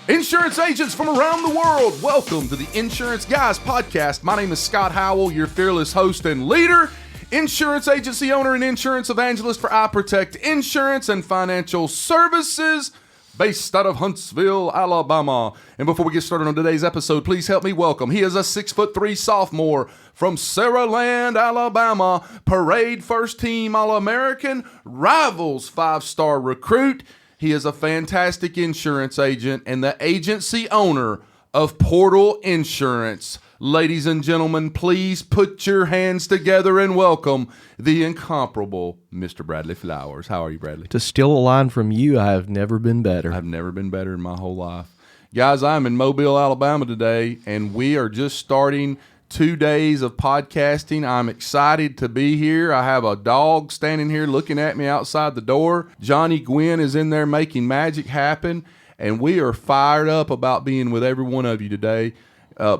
Insurance agents from around the world, welcome to the Insurance Guys podcast. My name is Scott Howell, your fearless host and leader, insurance agency owner and insurance evangelist for iProtect Insurance and Financial Services, based out of Huntsville, Alabama. And before we get started on today's episode, please help me welcome. He is a 6'3" sophomore from Saraland, Alabama, Parade First Team All-American, Rivals 5-star recruit. He is a fantastic insurance agent and the agency owner of Portal Insurance. Ladies and gentlemen, please put your hands together and welcome the incomparable Mr. Bradley Flowers. How are you, Bradley? To steal a line from you, I have never been better. I've never been better in my whole life. Guys, I'm in Mobile, Alabama today, and we are just starting 2 days of podcasting. I'm excited to be here. I have a dog standing here looking at me outside the door. Johnny Gwynn is in there making magic happen, and we are fired up about being with every one of you today.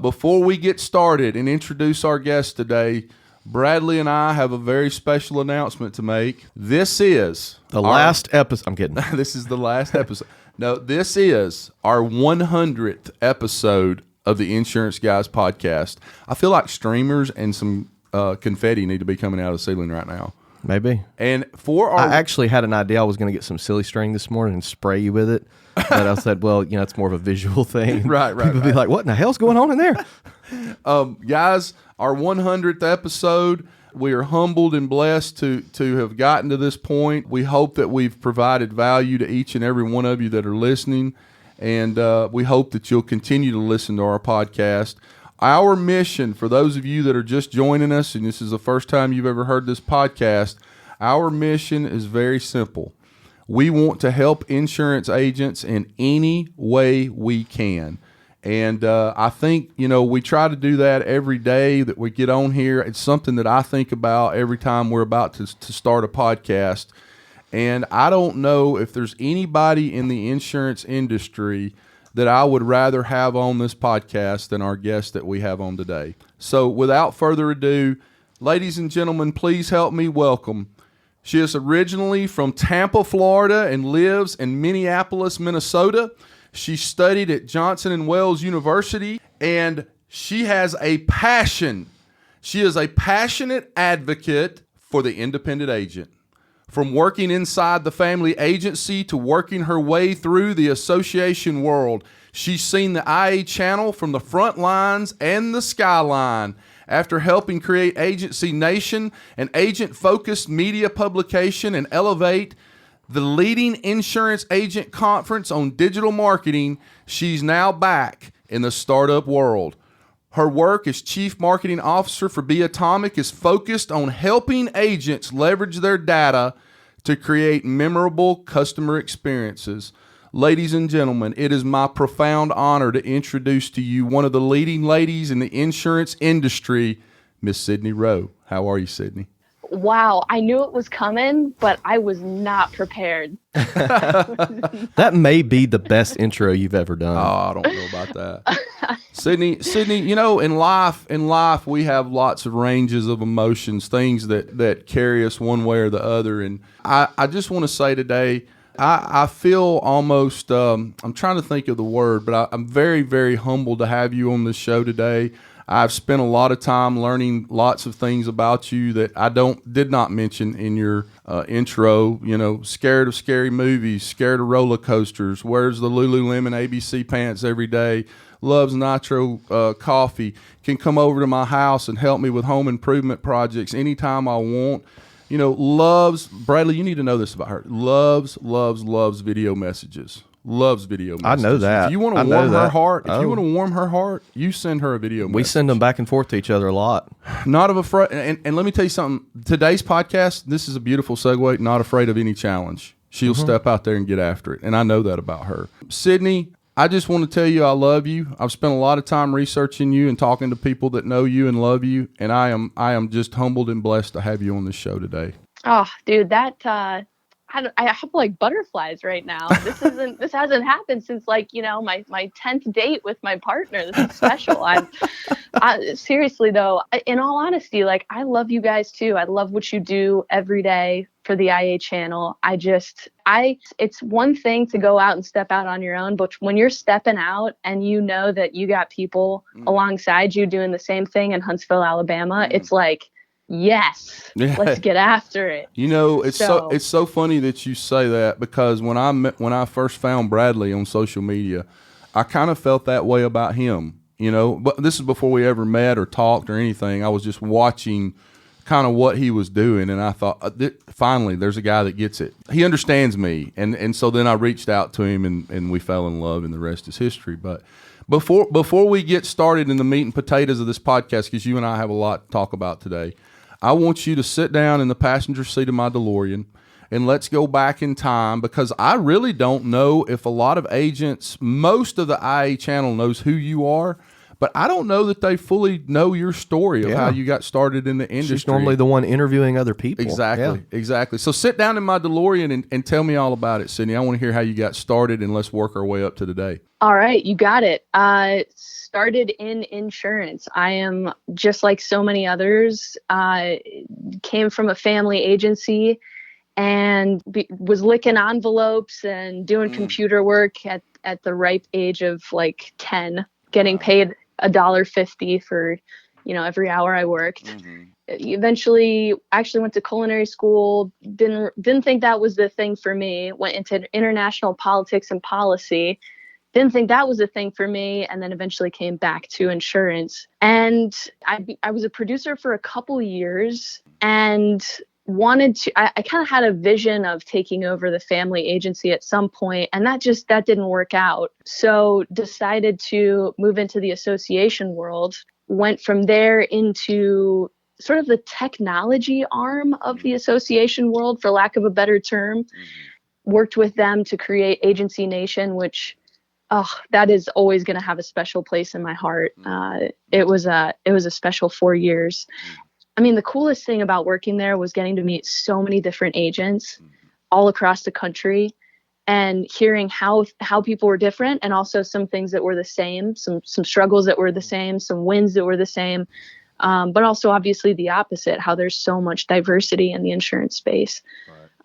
Before we get started and introduce our guest today, Bradley and I have a very special announcement to make. This is the last episode. I'm kidding. This is the last episode. No, this is our 100th episode of the Insurance Guys podcast. I feel like streamers and some confetti need to be coming out of the ceiling right now. Maybe. And for our... I actually had an idea. I was going to get some silly string this morning and spray you with it. But I said, well, you know, it's more of a visual thing. Right. People would be like, what in the hell's going on in there? Guys, our 100th episode, we are humbled and blessed to have gotten to this point. We hope that we've provided value to each and every one of you that are listening. And we hope that you'll continue to listen to our podcast. Our mission, for those of you that are just joining us, and this is the first time you've ever heard this podcast, our mission is very simple. We want to help insurance agents in any way we can. And I think, you know, we try to do that every day that we get on here. It's something that I think about every time we're about to start a podcast. And I don't know if there's anybody in the insurance industry that I would rather have on this podcast than our guest that we have on today. So without further ado, ladies and gentlemen, please help me welcome. She is originally from Tampa, Florida, and lives in Minneapolis, Minnesota. She studied at Johnson & Wales University, and she has a passion. She is a passionate advocate for the independent agent. From working inside the family agency to working her way through the association world, she's seen the IA channel from the front lines and the skyline. After helping create Agency Nation, an agent-focused media publication, and elevate the leading insurance agent conference on digital marketing, she's now back in the startup world. Her work as Chief Marketing Officer for Atomic is focused on helping agents leverage their data to create memorable customer experiences. Ladies and gentlemen, it is my profound honor to introduce to you one of the leading ladies in the insurance industry, Miss Sydney Roe. How are you, Sydney? Wow, I knew it was coming, but I was not prepared. That may be the best intro you've ever done. Oh, I don't know about that. Sydney, you know, in life we have lots of ranges of emotions, things that carry us one way or the other. And I just want to say today, I feel almost, I'm trying to think of the word, but I'm very, very humbled to have you on this show today. I've spent a lot of time learning lots of things about you that I did not mention in your intro. You know, scared of scary movies, scared of roller coasters, wears the Lululemon ABC pants every day, loves nitro coffee, can come over to my house and help me with home improvement projects anytime I want. You know, loves, Bradley, you need to know this about her, loves video messages. Loves video messages. I know that. If you want to warm her heart, if you want to warm her heart, you send her a video message. We send them back and forth to each other a lot. Not of afraid, and let me tell you something. Today's podcast, this is a beautiful segue. Not afraid of any challenge. She'll step out there and get after it, and I know that about her. Sydney, I just want to tell you I love you. I've spent a lot of time researching you and talking to people that know you and love you, and I am just humbled and blessed to have you on this show today. Oh, dude, that I have like butterflies right now. This hasn't happened since like, my 10th date with my partner. This is special. Seriously though, in all honesty, like I love you guys too. I love what you do every day for the IA channel. It's one thing to go out and step out on your own, but when you're stepping out and you know that you got people alongside you doing the same thing in Huntsville, Alabama, it's like, yes, let's get after it. It's so funny that you say that, because when I first found Bradley on social media, I kind of felt that way about him, but this is before we ever met or talked or anything. I was just watching kind of what he was doing, and I thought, finally, there's a guy that gets it. He understands me, and so then I reached out to him, and we fell in love, and the rest is history. But before we get started in the meat and potatoes of this podcast, because you and I have a lot to talk about today, I want you to sit down in the passenger seat of my DeLorean, and let's go back in time, because I really don't know if a lot of agents, most of the IA channel knows who you are, but I don't know that they fully know your story of how you got started in the industry. She's normally the one interviewing other people. Exactly. So sit down in my DeLorean and tell me all about it, Sydney. I want to hear how you got started, and let's work our way up to today. All right, you got it. Started in insurance. I am just like so many others, came from a family agency and was licking envelopes and doing computer work at the ripe age of like 10, getting paid $1.50 for, every hour I worked. Eventually actually went to culinary school. Didn't think that was the thing for me. Went into international politics and policy. Didn't think that was a thing for me, and then eventually came back to insurance. And I was a producer for a couple years and I kind of had a vision of taking over the family agency at some point, and that didn't work out. So decided to move into the association world, went from there into sort of the technology arm of the association world, for lack of a better term. Worked with them to create Agency Nation, which that is always going to have a special place in my heart. It was a special 4 years. I mean, the coolest thing about working there was getting to meet so many different agents all across the country, and hearing how people were different, and also some things that were the same, some struggles that were the same, some wins that were the same, but also obviously the opposite, how there's so much diversity in the insurance space,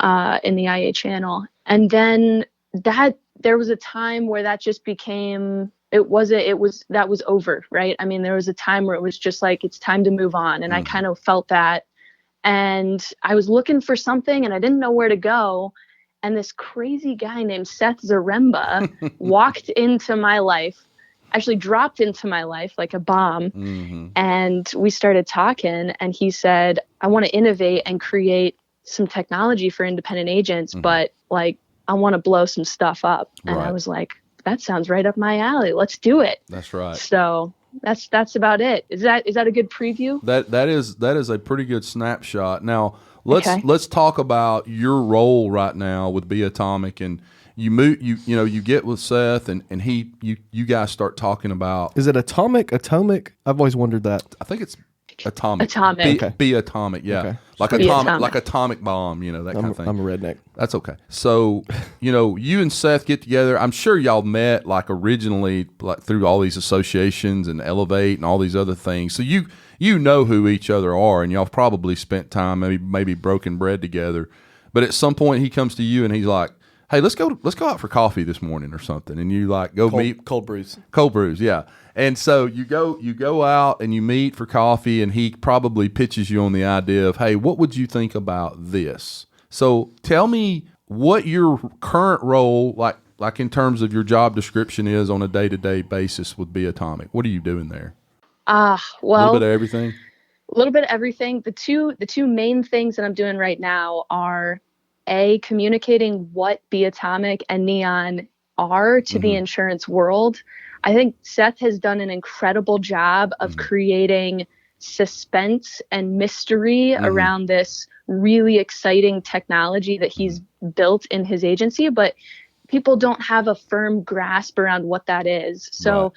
in the IA channel. And then there was a time where that just became, that was over, right? I mean, there was a time where it was just like, it's time to move on. And I kind of felt that, and I was looking for something and I didn't know where to go. And this crazy guy named Seth Zaremba walked into my life, actually dropped into my life like a bomb. And we started talking, and he said, I want to innovate and create some technology for independent agents, but like, I want to blow some stuff up. And I was like, that sounds right up my alley. Let's do it. That's right. So that's about it. Is that a good preview? That is a pretty good snapshot. Now let's talk about your role right now with Be Atomic, and you get with Seth, and you guys start talking about. Is it atomic? I've always wondered that. I think it's atomic. Be atomic. Yeah. Okay. Like atomic bomb, that kind of thing. I'm a redneck. That's okay. So, you and Seth get together. I'm sure y'all met like originally, like through all these associations and Elevate and all these other things. So you know who each other are, and y'all probably spent time maybe broken bread together. But at some point he comes to you and he's like, hey, let's go out for coffee this morning or something. And you like meet cold brews. Cold brews, yeah. And so you go out and you meet for coffee, and he probably pitches you on the idea of, hey, what would you think about this? So tell me what your current role, like in terms of your job description, is on a day-to-day basis with Be Atomic. What are you doing there? Well, a little bit of everything. A little bit of everything. The two main things that I'm doing right now are communicating what Be Atomic and Neon are to the insurance world. I think Seth has done an incredible job of creating suspense and mystery around this really exciting technology that he's built in his agency, but people don't have a firm grasp around what that is. So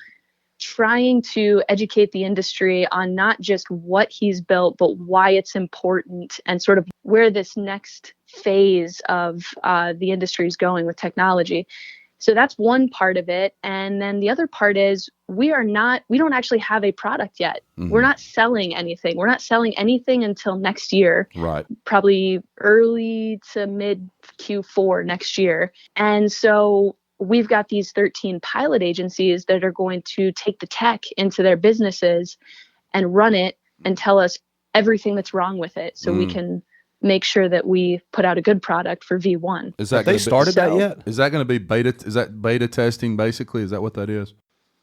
trying to educate the industry on not just what he's built, but why it's important and sort of where this next phase of the industry is going with technology. So that's one part of it. And then the other part is we don't actually have a product yet. Mm-hmm. We're not selling anything. We're not selling anything until next year, right? Probably early to mid Q4 next year. And so we've got these 13 pilot agencies that are going to take the tech into their businesses and run it and tell us everything that's wrong with it, so we can make sure that we put out a good product for V1. Is that Have they started that yet? Is that going to be beta? Is that beta testing basically? Is that what that is?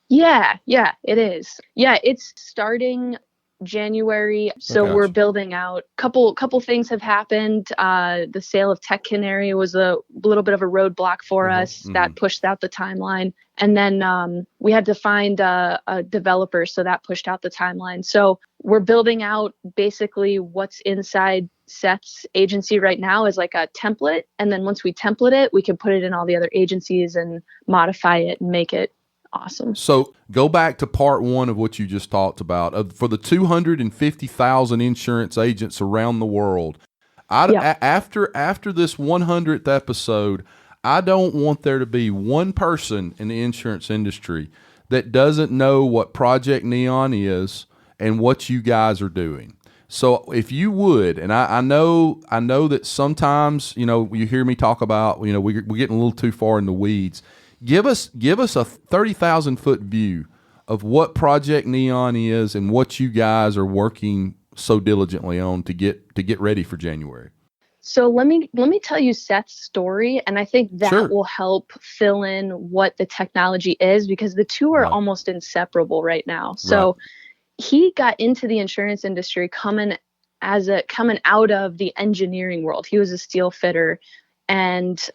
Yeah, it is. Yeah, it's starting January. So we're building out. Couple things have happened. The sale of Tech Canary was a little bit of a roadblock for us that pushed out the timeline. And then we had to find a developer, so that pushed out the timeline. So we're building out basically what's inside Seth's agency right now is like a template. And then once we template it, we can put it in all the other agencies and modify it and make it awesome. So go back to part one of what you just talked about. For the 250,000 insurance agents around the world, after this 100th episode, I don't want there to be one person in the insurance industry that doesn't know what Project Neon is and what you guys are doing. So if you would, and I know that sometimes, you hear me talk about, we're getting a little too far in the weeds. Give us a 30,000 foot view of what Project Neon is and what you guys are working so diligently on to get ready for January. So let me tell you Seth's story, and I think that will help fill in what the technology is, because the two are almost inseparable right now. So he got into the insurance industry coming out of the engineering world. He was a steel fitter, and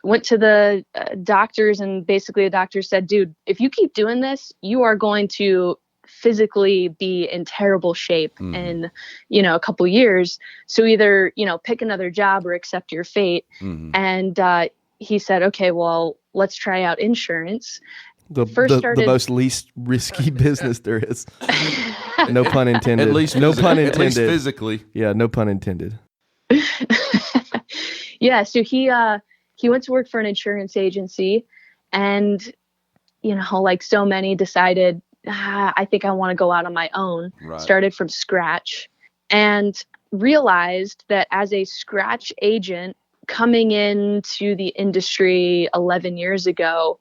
went to the doctors, and basically the doctor said, dude, if you keep doing this, you are going to physically be in terrible shape in a couple years. So either pick another job or accept your fate. And he said, okay, well, let's try out insurance. The most least risky business there is. No pun intended. At least no pun intended. At least physically. Yeah, no pun intended. Yeah, so he went to work for an insurance agency, and like so many, decided, I think I want to go out on my own. Started from scratch and realized that as a scratch agent coming into the industry 11 years ago,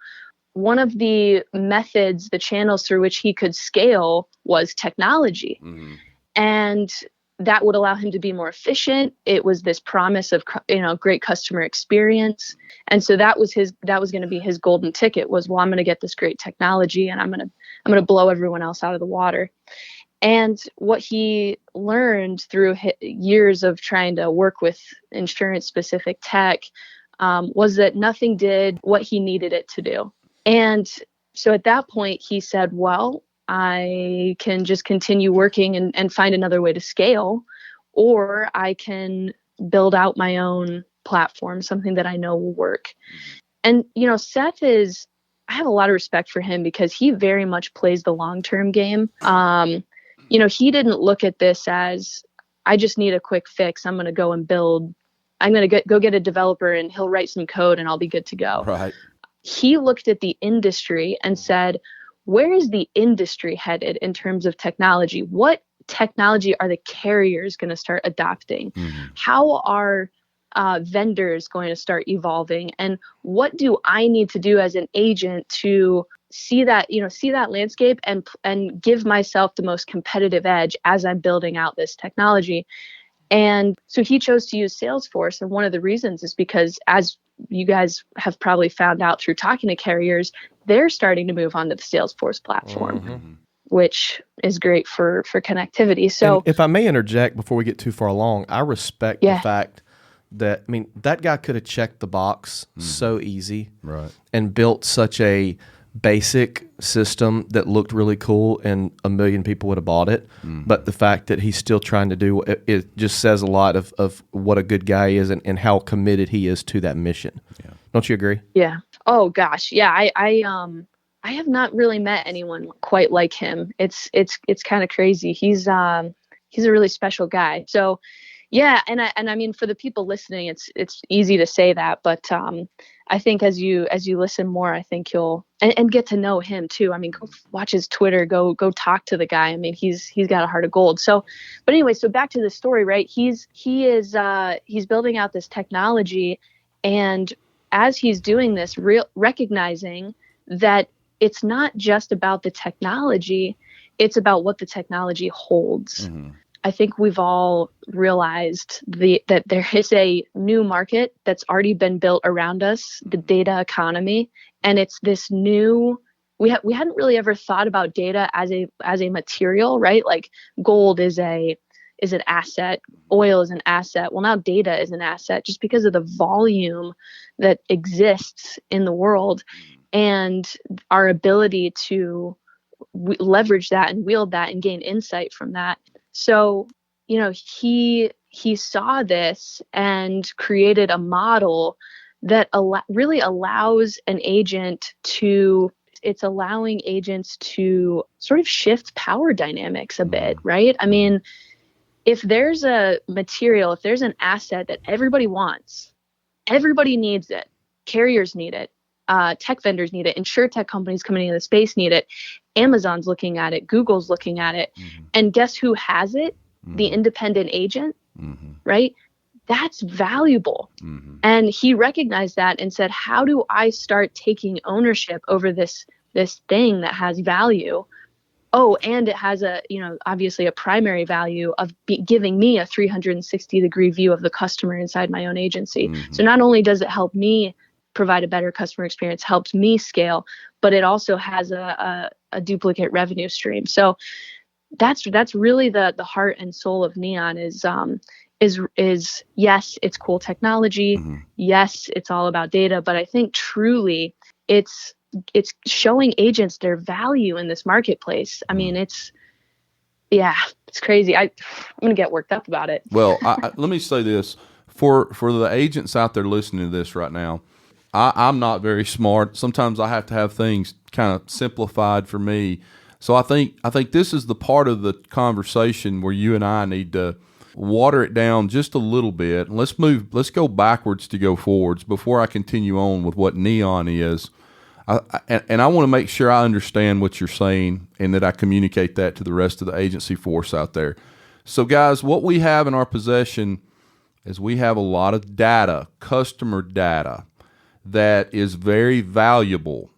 one of the methods, the channels through which he could scale, was technology. And that would allow him to be more efficient. It was this promise of, great customer experience. And so that was going to be his golden ticket, was, well, I'm going to get this great technology and I'm going to blow everyone else out of the water. And what he learned through years of trying to work with insurance specific tech was that nothing did what he needed it to do. And so at that point he said, well, I can just continue working and find another way to scale, or I can build out my own platform, something that I know will work. And, Seth I have a lot of respect for him because he very much plays the long-term game. He didn't look at this as, I just need a quick fix. I'm going to go and build. I'm going to go get a developer and he'll write some code and I'll be good to go. Right. He looked at the industry and said, where is the industry headed in terms of technology? What technology are the carriers going to start adopting? How are vendors going to start evolving? And what do I need to do as an agent to see that landscape and give myself the most competitive edge as I'm building out this technology? And so he chose to use Salesforce. And one of the reasons is because, as you guys have probably found out through talking to carriers, they're starting to move onto the Salesforce platform, which is great for connectivity. So, and if I may interject before we get too far along, I respect the fact that, that guy could have checked the box so easy, and built such a basic system that looked really cool, and 1 million people would have bought it. But the fact that he's still trying to do it just says a lot of what a good guy is and how committed he is to that mission. Don't you agree? Yeah. Oh gosh. Yeah. I have not really met anyone quite like him. It's kind of crazy. He's a really special guy. So yeah, and I mean, for the people listening, it's easy to say that, but I think as you listen more, I think you'll and get to know him too. I mean, go watch his Twitter, go talk to the guy. I mean, he's got a heart of gold. So, but anyway, so back to the story, right? He's building out this technology, and as he's doing this, recognizing that it's not just about the technology, it's about what the technology holds. Mm-hmm. I think we've all realized that there is a new market that's already been built around us, the data economy, and it's this new. We hadn't really ever thought about data as a material, right? Like gold is an asset, oil is an asset. Well, now data is an asset just because of the volume that exists in the world and our ability to leverage that and wield that and gain insight from that. So, he saw this and created a model that really allows an agent to, it's allowing agents to sort of shift power dynamics a bit, right? I mean, if there's a material, if there's an asset that everybody wants, everybody needs it, carriers need it, tech vendors need it, insurtech companies coming into the space need it, Amazon's looking at it, Google's looking at it, and guess who has it? The independent agent, right? That's valuable. And he recognized that and said, how do I start taking ownership over this thing that has value? Oh, and it has obviously a primary value of giving me a 360-degree view of the customer inside my own agency. So not only does it help me provide a better customer experience, helps me scale, but it also has a duplicate revenue stream. So that's really the heart and soul of Neon is yes, it's cool technology. Yes, it's all about data, but I think truly it's showing agents their value in this marketplace. I mean, it's crazy. I'm going to get worked up about it. Well, let me say this for the agents out there listening to this right now. I'm not very smart. Sometimes I have to have things kind of simplified for me. So I think this is the part of the conversation where you and I need to water it down just a little bit. And let's go backwards to go forwards before I continue on with what Neon is. And I want to make sure I understand what you're saying and that I communicate that to the rest of the agency force out there. So guys, what we have in our possession is we have a lot of data, customer data, that is very valuable.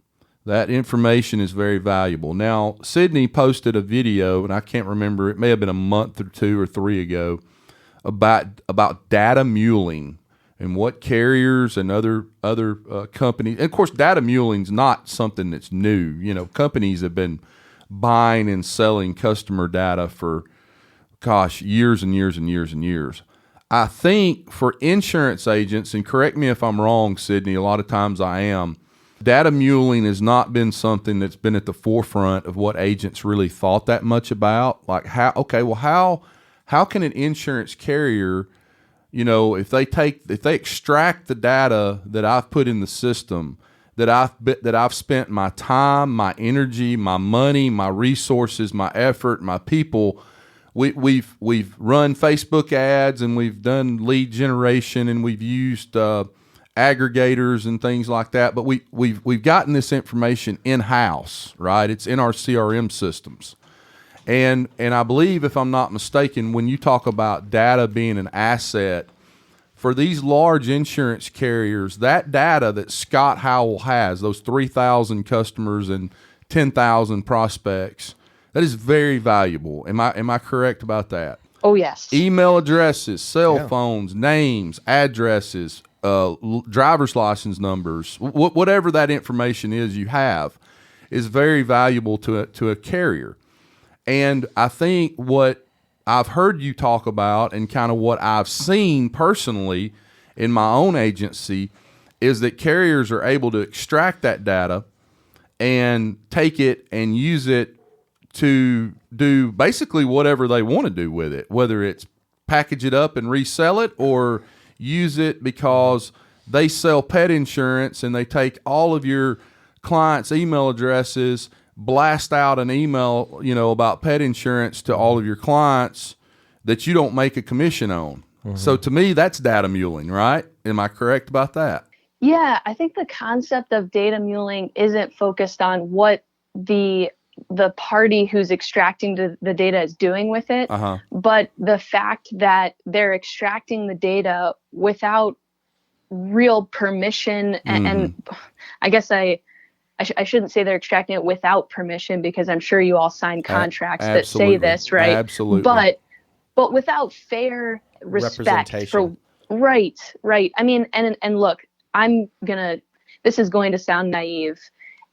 That information is very valuable. Now, Sydney posted a video, and I can't remember, it may have been a month or 2 or 3 ago, about data muling and what carriers and other companies, and of course, data muling's not something that's new. Companies have been buying and selling customer data for, years and years and years and years. I think for insurance agents, and correct me if I'm wrong, Sydney, a lot of times I am, data muling has not been something that's been at the forefront of what agents really thought that much about. Like how can an insurance carrier, if they extract the data that I've put in the system, that I've spent my time, my energy, my money, my resources, my effort, my people. We've run Facebook ads and we've done lead generation and we've used aggregators and things like that. But we've gotten this information in-house, right? It's in our CRM systems. And I believe, if I'm not mistaken, when you talk about data being an asset, for these large insurance carriers, that data that Scott Howell has, those 3,000 customers and 10,000 prospects, that is very valuable. Am I correct about that? Oh, yes. Email addresses, cell phones, names, addresses, driver's license numbers, whatever that information is you have, is very valuable to a carrier. And I think what I've heard you talk about and kind of what I've seen personally in my own agency is that carriers are able to extract that data and take it and use it to do basically whatever they want to do with it, whether it's package it up and resell it or use it because they sell pet insurance and they take all of your clients' email addresses, blast out an email, about pet insurance to all of your clients that you don't make a commission on. So to me, that's data muling, right? Am I correct about that? Yeah, I think the concept of data muling isn't focused on what the party who's extracting the data is doing with it, but the fact that they're extracting the data without real permission. And I guess I shouldn't say they're extracting it without permission, because I'm sure you all sign contracts that say this, right? Absolutely. But without fair respect for right. I mean, and look, this is going to sound naive,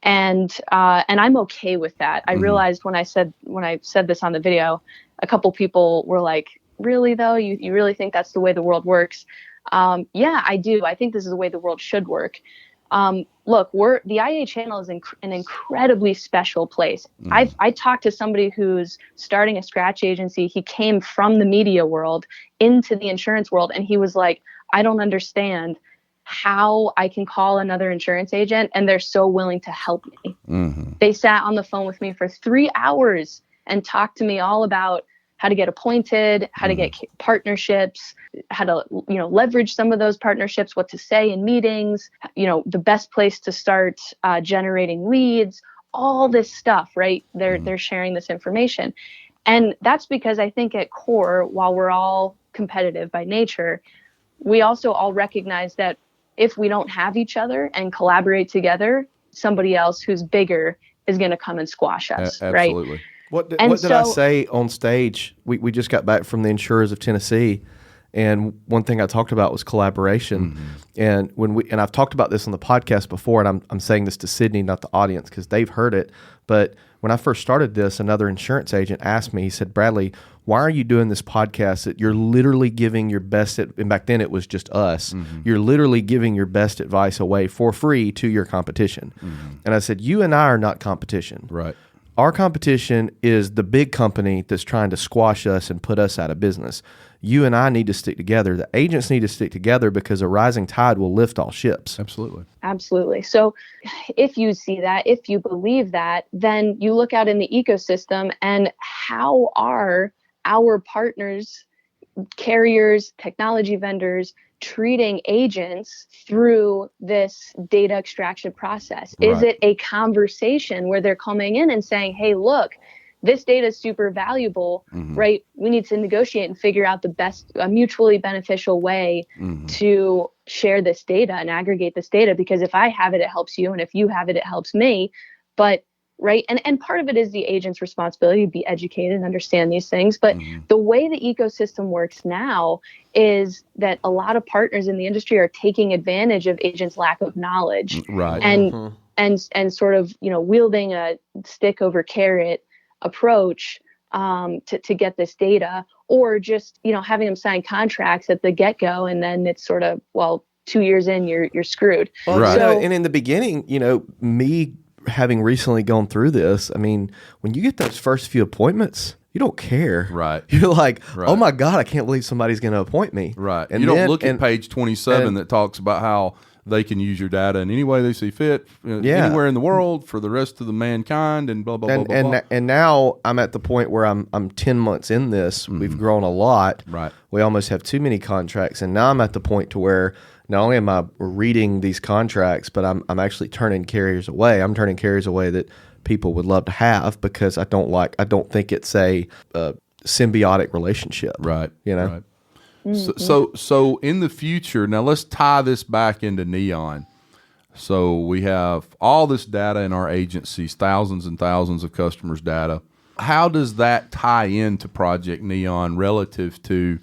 and I'm okay with that. I realized when I said this on the video, a couple people were like, really though, you really think that's the way the world works? Yeah, I do. I think this is the way the world should work. Look, the IA channel is an incredibly special place. I talked to somebody who's starting a scratch agency. He came from the media world into the insurance world, and he was like, I don't understand how I can call another insurance agent and they're so willing to help me. They sat on the phone with me for 3 hours and talked to me all about how to get appointed, how to get partnerships, how to, leverage some of those partnerships, what to say in meetings, the best place to start generating leads, all this stuff, right? They're sharing this information. And that's because I think at core, while we're all competitive by nature, we also all recognize that if we don't have each other and collaborate together, somebody else who's bigger is going to come and squash us, absolutely. Right? What did I say on stage? We just got back from the Insurers of Tennessee, and one thing I talked about was collaboration. And and I've talked about this on the podcast before, and I'm saying this to Sydney, not the audience, because they've heard it. But when I first started this, another insurance agent asked me, he said, Bradley, why are you doing this podcast that you're literally giving your best, and back then it was just us, you're literally giving your best advice away for free to your competition. And I said, you and I are not competition. Right. Our competition is the big company that's trying to squash us and put us out of business. You and I need to stick together. The agents need to stick together because a rising tide will lift all ships. Absolutely. So if you see that, if you believe that, then you look out in the ecosystem and how are our partners, carriers, technology vendors, treating agents through this data extraction process? Right. Is it a conversation where they're coming in and saying, hey, look, this data is super valuable, right? We need to negotiate and figure out a mutually beneficial way to share this data and aggregate this data, because if I have it, it helps you. And if you have it, it helps me. But right. And part of it is the agent's responsibility to be educated and understand these things. But the way the ecosystem works now is that a lot of partners in the industry are taking advantage of agents' lack of knowledge. Right. And sort of, wielding a stick over carrot approach to get this data, or just, having them sign contracts at the get-go. And then it's sort of, 2 years in, you're screwed. Well, right. And in the beginning, me having recently gone through this, I mean, when you get those first few appointments, you don't care. Right. You're like, oh my God, I can't believe somebody's going to appoint me. Right. And you don't look at page 27 that talks about how they can use your data in any way they see fit, anywhere in the world for the rest of the mankind, and blah, blah, blah, blah, blah. And now I'm at the point where I'm 10 months in this. We've grown a lot. Right. We almost have too many contracts. And now I'm at the point to where not only am I reading these contracts, but I'm actually turning carriers away. I'm turning carriers away that people would love to have, because I don't think it's a symbiotic relationship. Right. Right. So in the future, now let's tie this back into Neon. So we have all this data in our agencies, thousands and thousands of customers' data. How does that tie into Project Neon relative to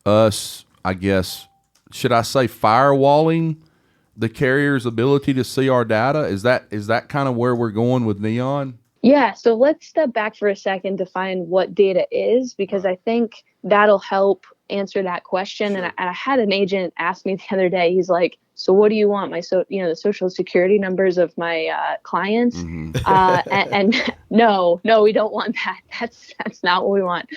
us, I guess, should I say firewalling the carrier's ability to see our data? Is that kind of where we're going with Neon? Yeah. So let's step back for a second, define what data is, because I think that'll help answer that question. Sure. And I had an agent ask me the other day, he's like, so what do you want? The social security numbers of my clients? And no, we don't want that. That's not what we want.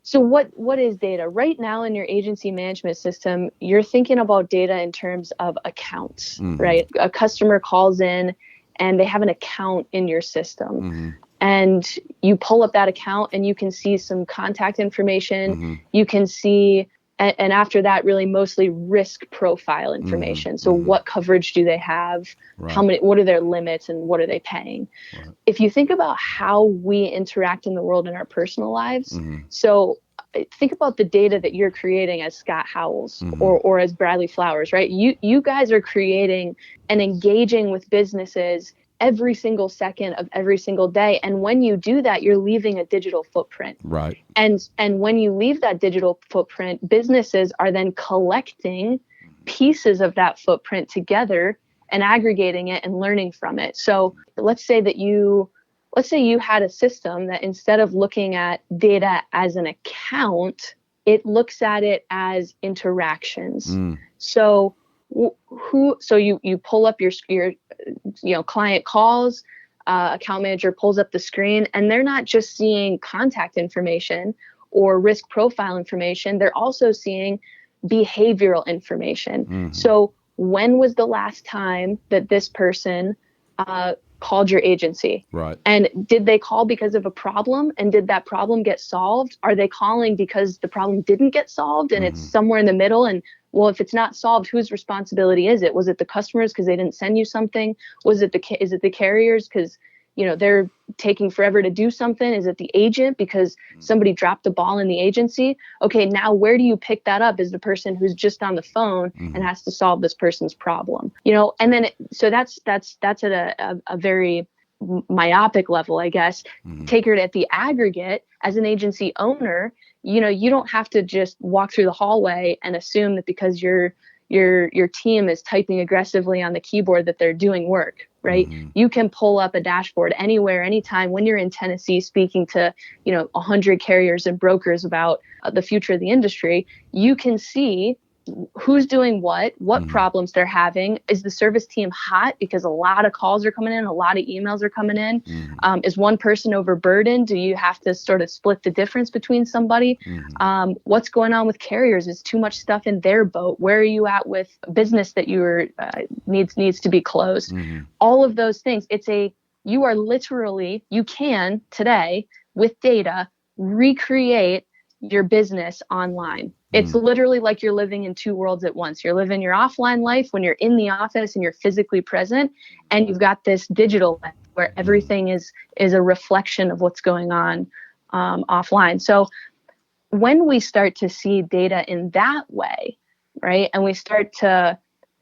So what is data? Right now in your agency management system, you're thinking about data in terms of accounts, right? A customer calls in and they have an account in your system. And you pull up that account and you can see some contact information. You can see, and after that, really mostly risk profile information. So what coverage do they have? How many, what are their limits, and what are they paying? If you think about how we interact in the world in our personal lives, so think about the data that you're creating as Scott Howells or as Bradley Flowers, right? You guys are creating and engaging with businesses every single second of every single day. And when you do that, you're leaving a digital footprint. Right. And when you leave that digital footprint, businesses are then collecting pieces of that footprint together and aggregating it and learning from it. So let's say you had a system that instead of looking at data as an account, it looks at it as interactions. So you pull up your client calls, account manager pulls up the screen, and they're not just seeing contact information or risk profile information. They're also seeing behavioral information. So when was the last time that this person called your agency? Right. And did they call because of a problem? And did that problem get solved? Are they calling because the problem didn't get solved and it's somewhere in the middle? And well, if it's not solved, whose responsibility is it? Was it the customers because they didn't send you something? Is it the carriers because they're taking forever to do something? Is it the agent because somebody dropped the ball in the agency? Okay, now where do you pick that up as the person who's just on the phone and has to solve this person's problem? And then so that's at a very myopic level, I guess. Take it at the aggregate as an agency owner. You don't have to just walk through the hallway and assume that because your team is typing aggressively on the keyboard that they're doing work, right? You can pull up a dashboard anywhere, anytime when you're in Tennessee speaking to, 100 carriers and brokers about the future of the industry. You can see who's doing what problems they're having. Is the service team hot because a lot of calls are coming in, a lot of emails are coming in? Is one person overburdened? Do you have to sort of split the difference between somebody? What's going on with carriers? Is too much stuff in their boat? Where are you at with business that needs to be closed? All of those things. You can today with data recreate your business online. It's literally like you're living in two worlds at once. You're living your offline life when you're in the office and you're physically present, and you've got this digital life where everything is a reflection of what's going on offline. So when we start to see data in that way, right, and we start to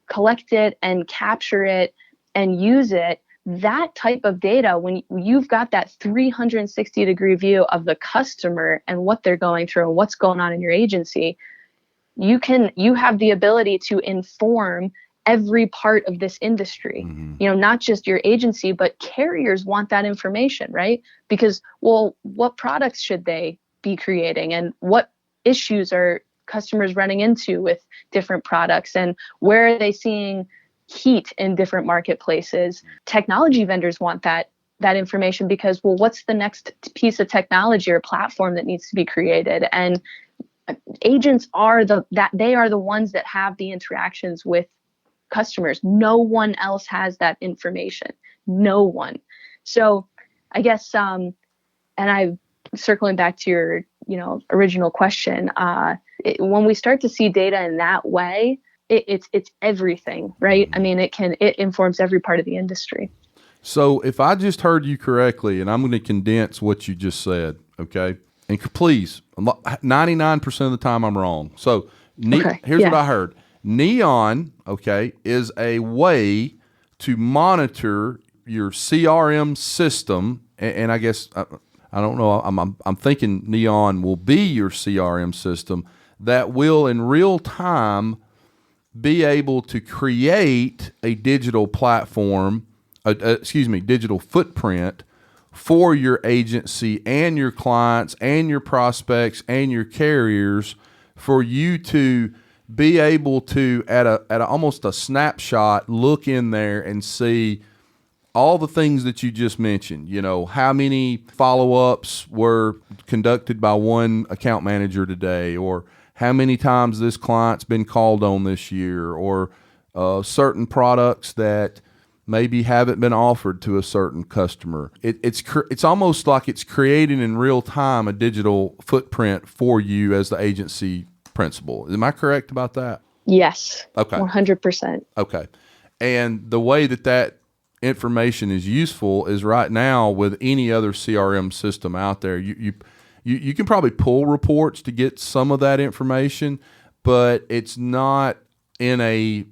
collect it and capture it and use it, that type of data, when you've got that 360-degree view of the customer and what they're going through and what's going on in your agency, you have the ability to inform every part of this industry. Not just your agency, but carriers want that information, right? Because, well, what products should they be creating, and what issues are customers running into with different products, and where are they seeing heat in different marketplaces? Technology vendors want that information because, well, what's the next piece of technology or platform that needs to be created? And agents are the ones that have the interactions with customers. No one else has that information. No one. So I guess, and I'm circling back to your, original question, when we start to see data in that way, it's everything, right? I mean, it informs every part of the industry. So if I just heard you correctly, and I'm going to condense what you just said, okay? And please, 99% of the time I'm wrong. So here's what I heard. Neon, okay, is a way to monitor your CRM system, and I guess I don't know. I'm thinking Neon will be your CRM system that will in real time be able to create a digital platform, digital footprint for your agency and your clients and your prospects and your carriers, for you to be able to at almost a snapshot look in there and see all the things that you just mentioned. How many follow-ups were conducted by one account manager today, or how many times this client's been called on this year, or certain products that maybe haven't been offered to a certain customer. It's almost like it's creating in real time a digital footprint for you as the agency principal. Am I correct about that? Yes. Okay. 100%. Okay. And the way that information is useful is right now with any other CRM system out there. You can probably pull reports to get some of that information, but it's not in a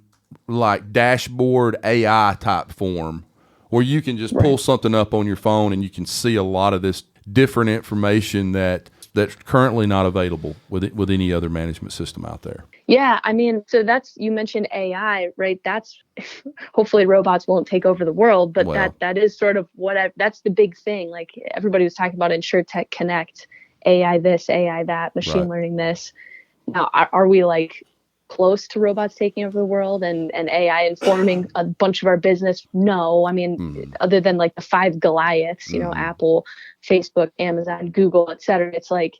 like dashboard AI type form where you can just pull something up on your phone and you can see a lot of this different information that's currently not available with any other management system out there. Yeah, I mean, so you mentioned AI, right? That's hopefully robots won't take over the world, but that is sort of that's the big thing. Like everybody was talking about insurtech connect, AI this, AI that, machine learning this. Now, are we like close to robots taking over the world and AI informing a bunch of our business? No, I mean, other than like the five Goliaths, Apple, Facebook, Amazon, Google, et cetera. It's like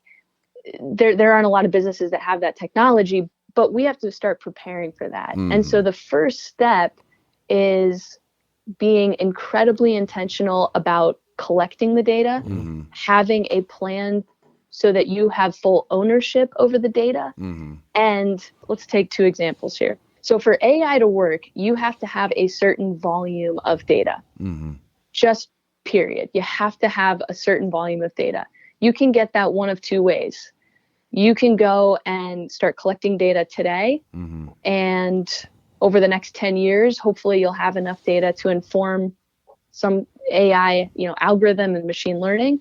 there aren't a lot of businesses that have that technology, but we have to start preparing for that. And so the first step is being incredibly intentional about collecting the data, having a plan so that you have full ownership over the data. And let's take two examples here. So for AI to work, you have to have a certain volume of data, just period. You have to have a certain volume of data. You can get that one of two ways. You can go and start collecting data today, and over the next 10 years, hopefully you'll have enough data to inform some AI, algorithm and machine learning.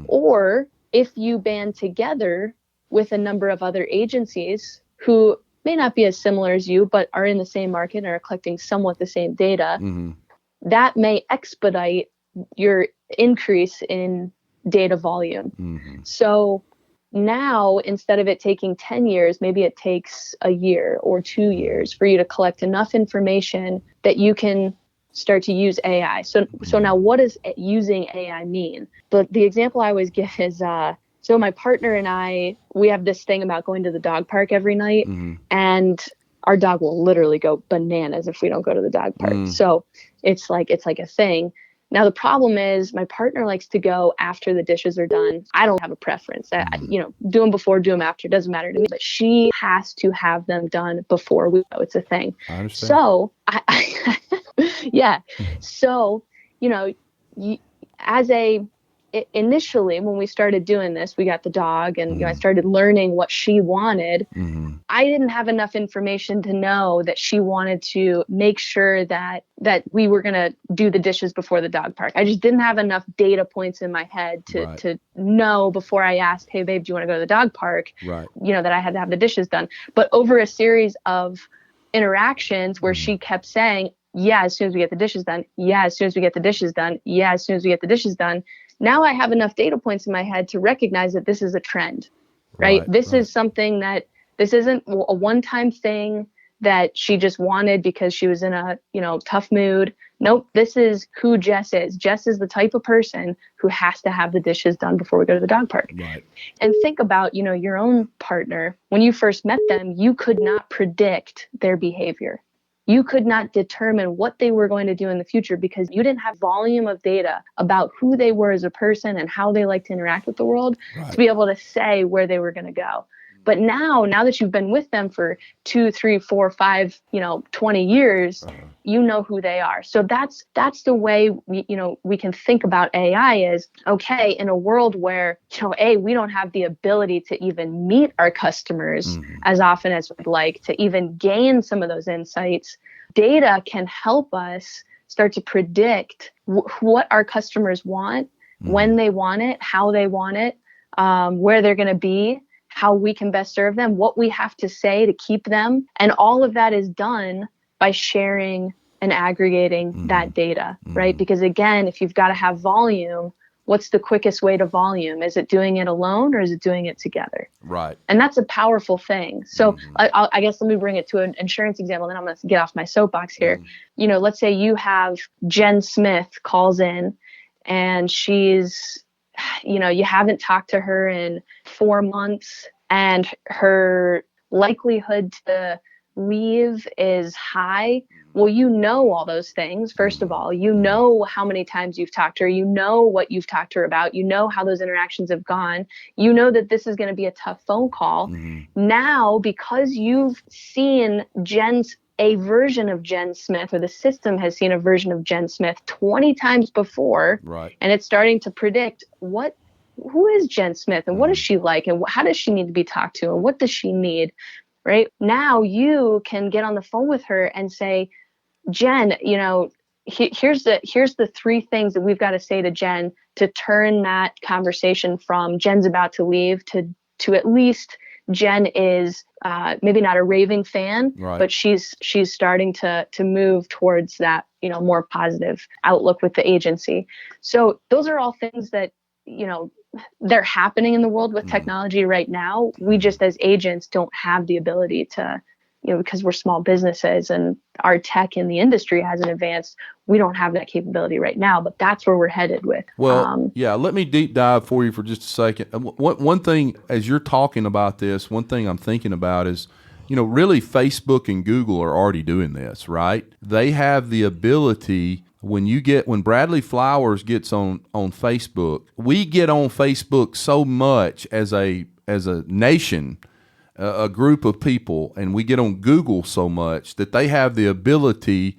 Or if you band together with a number of other agencies who may not be as similar as you, but are in the same market and are collecting somewhat the same data, that may expedite your increase in data volume. So now, instead of it taking 10 years, maybe it takes a year or 2 years for you to collect enough information that you can start to use AI. So now what does using AI mean? But the example I always give is, so my partner and I, we have this thing about going to the dog park every night, and our dog will literally go bananas if we don't go to the dog park. So it's like a thing. Now, the problem is my partner likes to go after the dishes are done. I don't have a preference. Do them before, do them after. It doesn't matter to me. But she has to have them done before we go. It's a thing. I understand. So, yeah. So, initially when we started doing this, we got the dog and I started learning what she wanted. I didn't have enough information to know that she wanted to make sure that we were going to do the dishes before the dog park. I just didn't have enough data points in my head to know before I asked, hey babe, do you want to go to the dog park? That I had to have the dishes done. But over a series of interactions where she kept saying, yeah, as soon as we get the dishes done. Yeah, as soon as we get the dishes done. Yeah, as soon as we get the dishes done. Now I have enough data points in my head to recognize that this is a trend, right? This is something this isn't a one-time thing that she just wanted because she was in a, tough mood. Nope, this is who Jess is. Jess is the type of person who has to have the dishes done before we go to the dog park. And think about, your own partner. When you first met them, you could not predict their behavior. You could not determine what they were going to do in the future because you didn't have volume of data about who they were as a person and how they like to interact with the world to be able to say where they were going to go. But now that you've been with them for 2, 3, 4, 5, 20 years, you know who they are. So that's the way we can think about AI is, okay, in a world where, we don't have the ability to even meet our customers as often as we'd like to even gain some of those insights. Data can help us start to predict what our customers want, when they want it, how they want it, where they're going to be, how we can best serve them, what we have to say to keep them. And all of that is done by sharing and aggregating that data, right? Because again, if you've got to have volume, what's the quickest way to volume? Is it doing it alone or is it doing it together? Right. And that's a powerful thing. So I guess let me bring it to an insurance example, then I'm going to get off my soapbox here. Let's say you have Jen Smith calls in and she's, you haven't talked to her in 4 months and her likelihood to leave is high. Well, you know all those things. First of all, you know how many times you've talked to her. You know what you've talked to her about. You know how those interactions have gone. You know that this is going to be a tough phone call. Now, because you've seen a version of Jen Smith, or the system has seen a version of Jen Smith 20 times before, and it's starting to predict who is Jen Smith and what is she like and how does she need to be talked to and what does she need, right? Now you can get on the phone with her and say, Jen, here's the 3 things that we've got to say to Jen to turn that conversation from Jen's about to leave to at least Jen is maybe not a raving fan, but she's starting to move towards that, more positive outlook with the agency. So those are all things that, they're happening in the world with technology right now. We just as agents don't have the ability to, because we're small businesses and our tech in the industry hasn't advanced, we don't have that capability right now, but that's where we're headed with. Well, let me deep dive for you for just a second. One thing, as you're talking about this, one thing I'm thinking about is, really Facebook and Google are already doing this, right? They have the ability, when Bradley Flowers gets on Facebook, we get on Facebook so much as a nation, a group of people, and we get on Google so much that they have the ability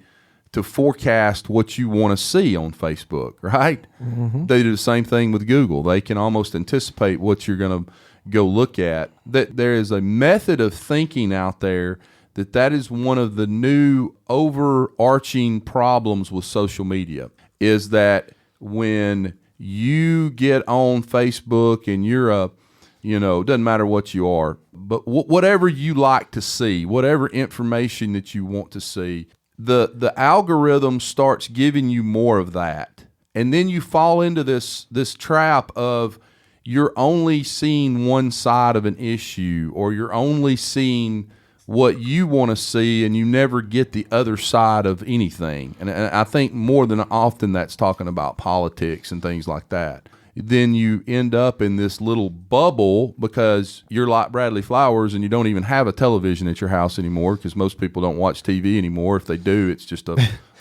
to forecast what you want to see on Facebook, right? They do the same thing with Google. They can almost anticipate what you're going to go look at. That there is a method of thinking out there that is one of the new overarching problems with social media, is that when you get on Facebook and you're doesn't matter what you are, but whatever you like to see, whatever information that you want to see, the algorithm starts giving you more of that. And then you fall into this trap of you're only seeing one side of an issue, or you're only seeing what you want to see, and you never get the other side of anything. And I think more than often that's talking about politics and things like that. Then you end up in this little bubble because you're like Bradley Flowers and you don't even have a television at your house anymore, because most people don't watch TV anymore. If they do, it's just a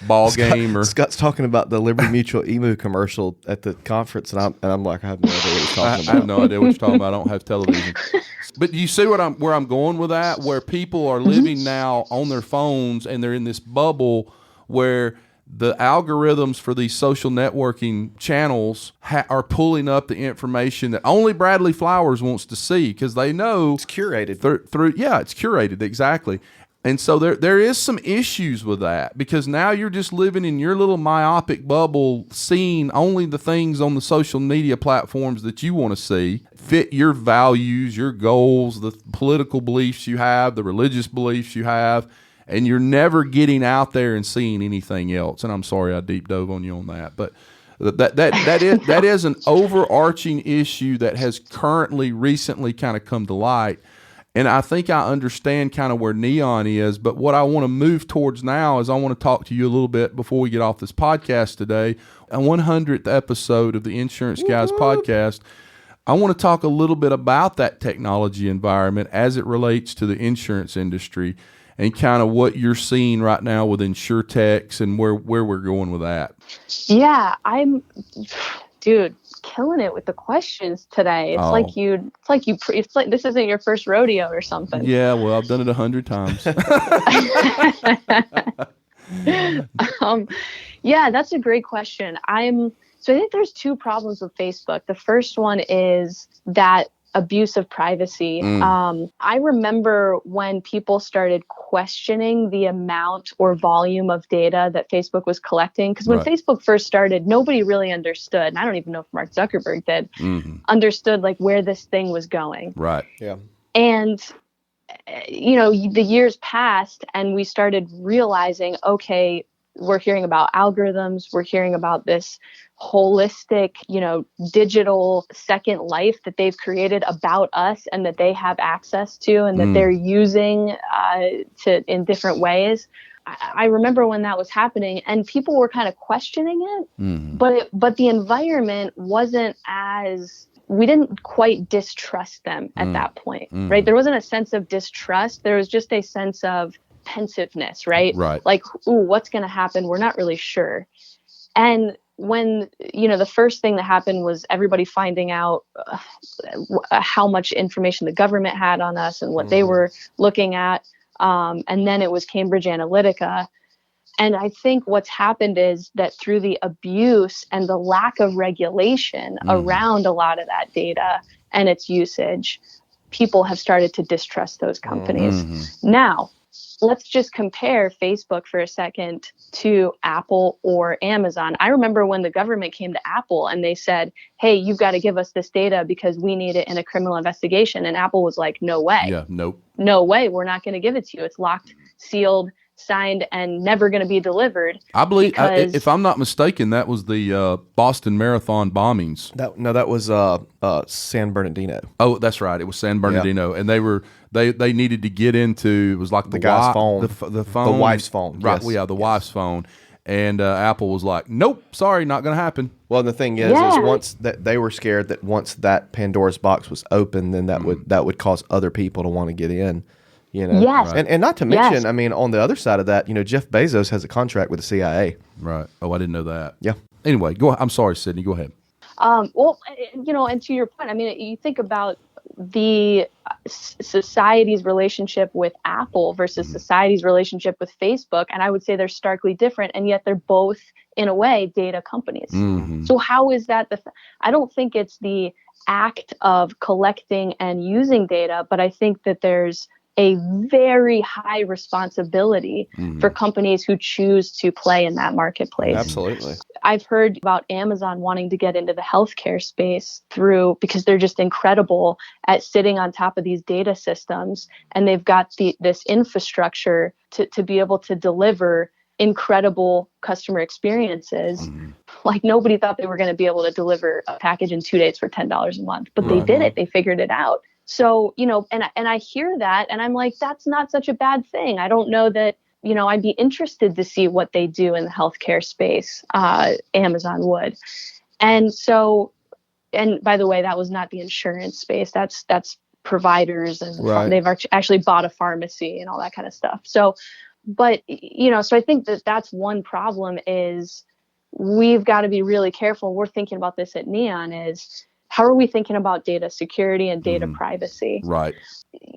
ball game. Scott's talking about the Liberty Mutual emu commercial at the conference, and I'm like, I have no idea what he's talking about. I have no idea what you're talking about. I don't have television. But you see where I'm going with that, where people are living now on their phones and they're in this bubble where the algorithms for these social networking channels are pulling up the information that only Bradley Flowers wants to see, because they know it's curated. It's curated, exactly. And so there is some issues with that, because now you're just living in your little myopic bubble, seeing only the things on the social media platforms that you want to see, fit your values, your goals, the political beliefs you have, the religious beliefs you have, and you're never getting out there and seeing anything else. And I'm sorry I deep dove on you on that, but that is an overarching issue that has recently kind of come to light. And I think I understand kind of where Neon is, but what I want to move towards now is I want to talk to you a little bit before we get off this podcast today. A 100th episode of the Insurance Guys podcast. I want to talk a little bit about that technology environment as it relates to the insurance industry, and kind of what you're seeing right now with insurtechs and where we're going with that. Yeah, dude, killing it with the questions today. It's like this isn't your first rodeo or something. Yeah, well, I've done it 100 times. Yeah, that's a great question. So I think there's 2 problems with Facebook. The first one is that abuse of privacy. I remember when people started questioning the amount or volume of data that Facebook was collecting, because when Facebook first started, nobody really understood, and I don't even know if Mark Zuckerberg did, understood like where this thing was going. Right. Yeah. And the years passed and we started realizing, okay, we're hearing about algorithms, we're hearing about this holistic, digital second life that they've created about us and that they have access to and that they're using in different ways. I remember when that was happening and people were kind of questioning it, but the environment wasn't we didn't quite distrust them at that point, right? There wasn't a sense of distrust. There was just a sense of, apprehensiveness, right? Right. Like, ooh, what's going to happen? We're not really sure. And when, the first thing that happened was everybody finding out how much information the government had on us and what they were looking at. And then it was Cambridge Analytica. And I think what's happened is that through the abuse and the lack of regulation around a lot of that data and its usage, people have started to distrust those companies. Now, let's just compare Facebook for a second to Apple or Amazon. I remember when the government came to Apple and they said, hey, you've got to give us this data because we need it in a criminal investigation. And Apple was like, no way. Yeah, nope. No way. We're not going to give it to you. It's locked, sealed, signed, and never going to be delivered. I believe, if I'm not mistaken, that was the Boston Marathon bombings. That was San Bernardino. Oh, that's right. It was San Bernardino, and they needed to get into, it was like the guy's phone, the phone, the wife's phone, right? Yes. Yeah, the wife's phone, and Apple was like, nope, sorry, not going to happen. Well, and the thing is once that they were scared that once that Pandora's box was open, then that would cause other people to want to get in. Yes. Right. And not to mention, I mean, on the other side of that, Jeff Bezos has a contract with the CIA. Right. Oh, I didn't know that. Yeah. Anyway, go. I'm sorry, Sydney. Go ahead. Well, and to your point, I mean, you think about the society's relationship with Apple versus society's relationship with Facebook, and I would say they're starkly different, and yet they're both, in a way, data companies. So how is that? I don't think it's the act of collecting and using data, but I think that there's a very high responsibility for companies who choose to play in that marketplace. Absolutely. I've heard about Amazon wanting to get into the healthcare space because they're just incredible at sitting on top of these data systems, and they've got this infrastructure to be able to deliver incredible customer experiences. Like nobody thought they were going to be able to deliver a package in 2 days for $10 a month, but they did it. They figured it out. So, and I hear that and I'm like, that's not such a bad thing. I don't know that, I'd be interested to see what they do in the healthcare space. Amazon would. And so, and by the way, that was not the insurance space. That's providers, and they've actually bought a pharmacy and all that kind of stuff. So, but, so I think that's one problem is we've got to be really careful. We're thinking about this at Neon is, how are we thinking about data security and data privacy? Right.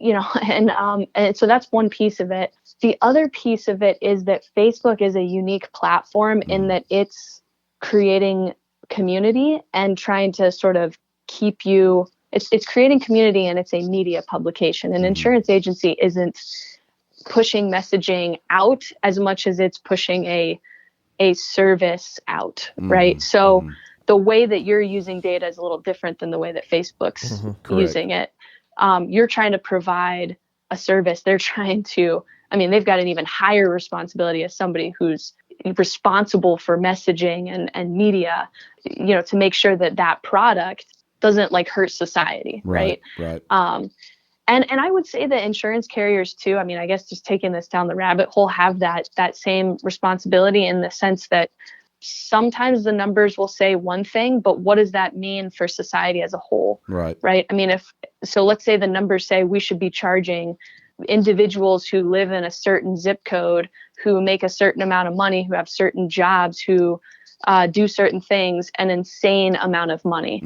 And so that's one piece of it. The other piece of it is that Facebook is a unique platform in that it's creating community and trying to sort of keep you, it's creating community, and it's a media publication. An insurance agency isn't pushing messaging out as much as it's pushing a service out, right? So the way that you're using data is a little different than the way that Facebook's using it. You're trying to provide a service. They're trying to, they've got an even higher responsibility as somebody who's responsible for messaging and media, to make sure that product doesn't hurt society. Right. And I would say that insurance carriers too, I guess just taking this down the rabbit hole, have that same responsibility in the sense that sometimes the numbers will say one thing, but what does that mean for society as a whole? Right. Let's say the numbers say we should be charging individuals who live in a certain zip code, who make a certain amount of money, who have certain jobs, who do certain things, an insane amount of money.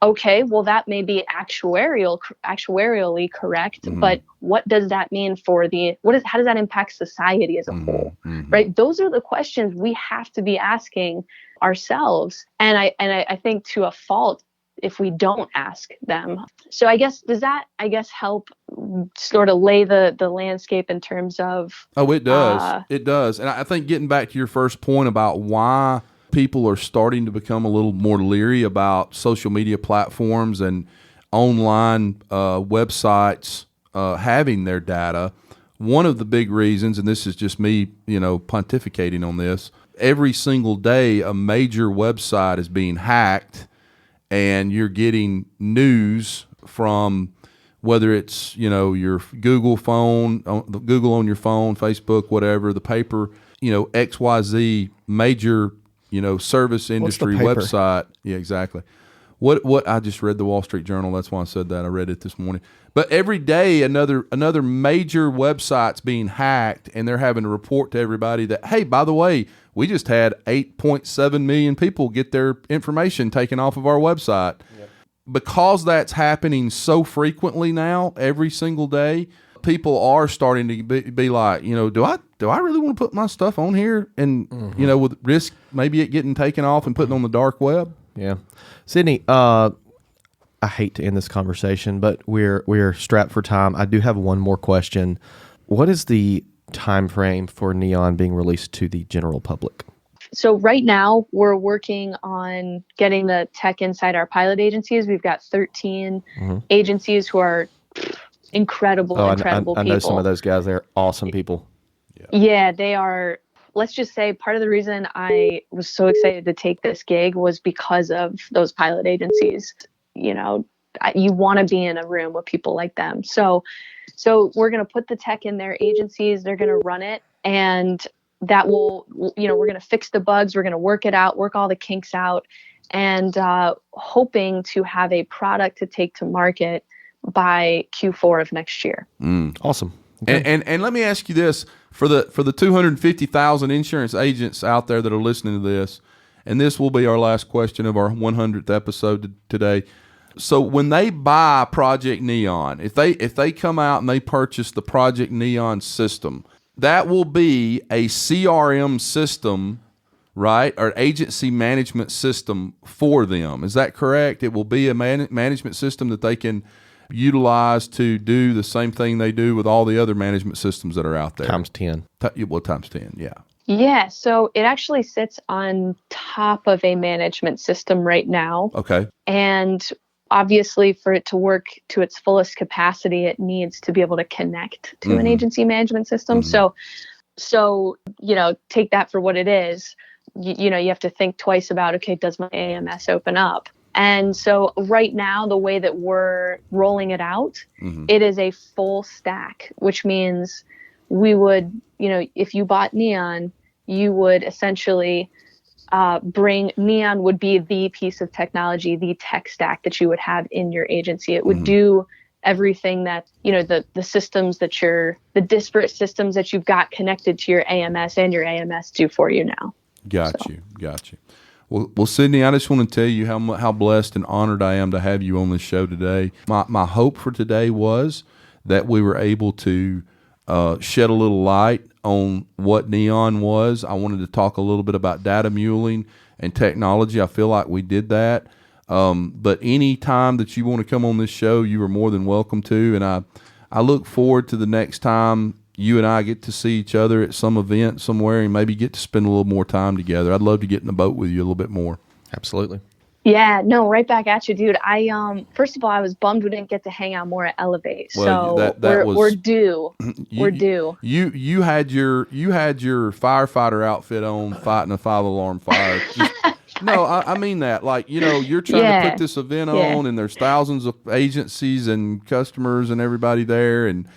Okay, well, that may be actuarially correct, but what does that mean for how does that impact society as a whole, right? Those are the questions we have to be asking ourselves. And I think to a fault if we don't ask them. So does that help sort of lay the landscape in terms of? Oh, it does. It does. And I think getting back to your first point about why people are starting to become a little more leery about social media platforms and online websites having their data. One of the big reasons, and this is just me, pontificating on this, every single day a major website is being hacked, and you're getting news from whether it's, your Google phone, Google on your phone, Facebook, whatever, the paper, XYZ major service industry website. Yeah, exactly. What I just read the Wall Street Journal. That's why I said that. I read it this morning. But every day, another major website's being hacked, and they're having to report to everybody that, hey, by the way, we just had 8.7 million people get their information taken off of our website. Yep. Because that's happening so frequently now, every single day, people are starting to be like, do I really want to put my stuff on here? And, with risk maybe it getting taken off and putting on the dark web? Yeah. Sydney, I hate to end this conversation, but we're strapped for time. I do have one more question. What is the time frame for Neon being released to the general public? So right now we're working on getting the tech inside our pilot agencies. We've got 13 agencies who are incredible people. I know some of those guys. They're awesome people. Yeah, they are. Let's just say part of the reason I was so excited to take this gig was because of those pilot agencies. You want to be in a room with people like them. So we're going to put the tech in their agencies. They're going to run it, and that will, we're going to fix the bugs. We're going to work it out, work all the kinks out, and hoping to have a product to take to market by Q4 of next year. Awesome. Okay. And let me ask you this, for the 250,000 insurance agents out there that are listening to this, and this will be our last question of our 100th episode today. So when they buy Project Neon, if they come out and they purchase the Project Neon system, that will be a CRM system, right? Or agency management system for them. Is that correct? It will be a management system that they can utilize to do the same thing they do with all the other management systems that are out there. Times 10. Times 10, yeah. Yeah, so it actually sits on top of a management system right now. Okay. And obviously for it to work to its fullest capacity, it needs to be able to connect to an agency management system. So, take that for what it is. You have to think twice about, okay, does my AMS open up? And so right now, the way that we're rolling it out, it is a full stack, which means we would, if you bought Neon, you would essentially bring Neon would be the piece of technology, the tech stack that you would have in your agency. It would do everything that, the systems that the disparate systems that you've got connected to your AMS and your AMS do for you now. Got you. Well, Sydney, I just want to tell you how blessed and honored I am to have you on this show today. My hope for today was that we were able to shed a little light on what Neon was. I wanted to talk a little bit about data muling and technology. I feel like we did that. But any time that you want to come on this show, you are more than welcome to. And I look forward to the next time you and I get to see each other at some event somewhere and maybe get to spend a little more time together. I'd love to get in the boat with you a little bit more. Absolutely. Yeah, no, right back at you, dude. First of all, I was bummed we didn't get to hang out more at Elevate. Well, so we're due. We're due. You had your firefighter outfit on, fighting a 5-alarm fire. No, I mean that. Like, you're trying to put this event on, and there's thousands of agencies and customers and everybody there, and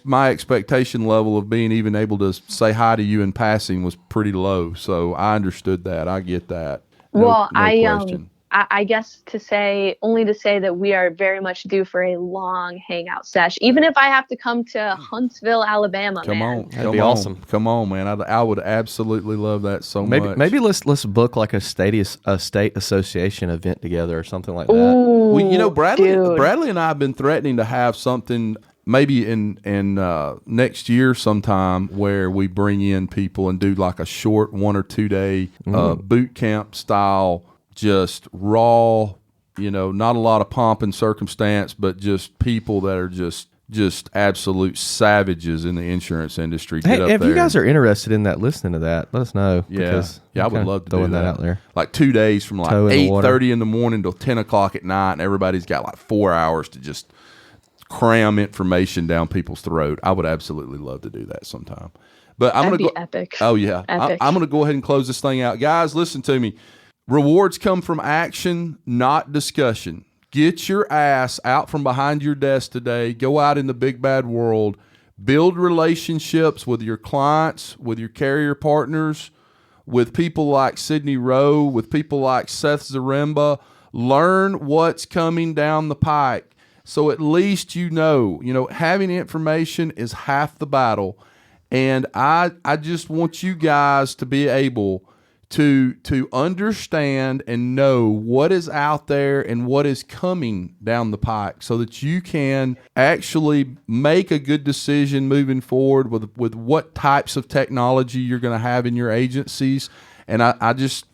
my expectation level of being even able to say hi to you in passing was pretty low. So I understood that. I get that. No question. I guess to say that we are very much due for a long hangout sesh, even if I have to come to Huntsville, Alabama. Come on, that'd be awesome. Come on, man. I would absolutely love that so much. Maybe let's book like a state association event together or something like that. Ooh, well, Bradley and I have been threatening to have something maybe in next year sometime where we bring in people and do like a short 1 or 2 day boot camp style. Just raw, not a lot of pomp and circumstance, but just people that are just absolute savages in the insurance industry. Hey, if you guys are interested in that, listening to that, let us know. Yeah, I would love to do that out there. Like 2 days from like 8:30 in the morning till 10 o'clock at night, and everybody's got like 4 hours to just cram information down people's throat. I would absolutely love to do that sometime. But I'm going to go epic. Oh yeah, I'm going to go ahead and close this thing out, guys. Listen to me. Rewards come from action, not discussion. Get your ass out from behind your desk today. Go out in the big bad world. Build relationships with your clients, with your carrier partners, with people like Sydney Roe, with people like Seth Zaremba, Learn what's coming down the pike. So at least you know, having information is half the battle. And I just want you guys to be able to understand and know what is out there and what is coming down the pike so that you can actually make a good decision moving forward with what types of technology you're going to have in your agencies. And I just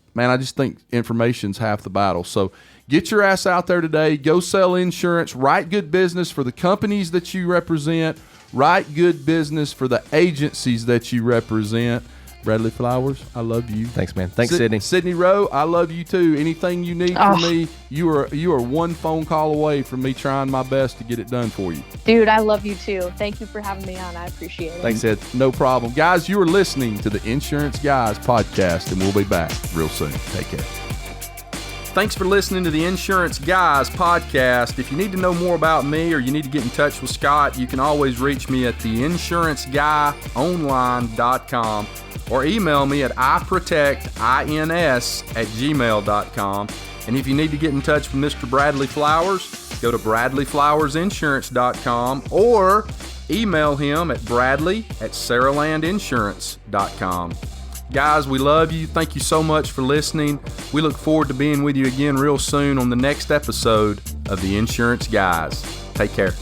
think information's half the battle. So get your ass out there today. Go sell insurance. Write good business for the companies that you represent. Write good business for the agencies that you represent. Bradley Flowers, I love you. Thanks, man. Thanks, Sydney. Sydney Roe, I love you too. Anything you need from me, you are one phone call away from me trying my best to get it done for you. Dude, I love you too. Thank you for having me on. I appreciate it. Thanks, Ed. No problem. Guys, you are listening to the Insurance Guys podcast, and we'll be back real soon. Take care. Thanks for listening to the Insurance Guys podcast. If you need to know more about me or you need to get in touch with Scott, you can always reach me at theinsuranceguyonline.com or email me at iprotectins@gmail.com. And if you need to get in touch with Mr. Bradley Flowers, go to bradleyflowersinsurance.com or email him at bradley@saralandinsurance.com. Guys, we love you. Thank you so much for listening. We look forward to being with you again real soon on the next episode of The Insurance Guys. Take care.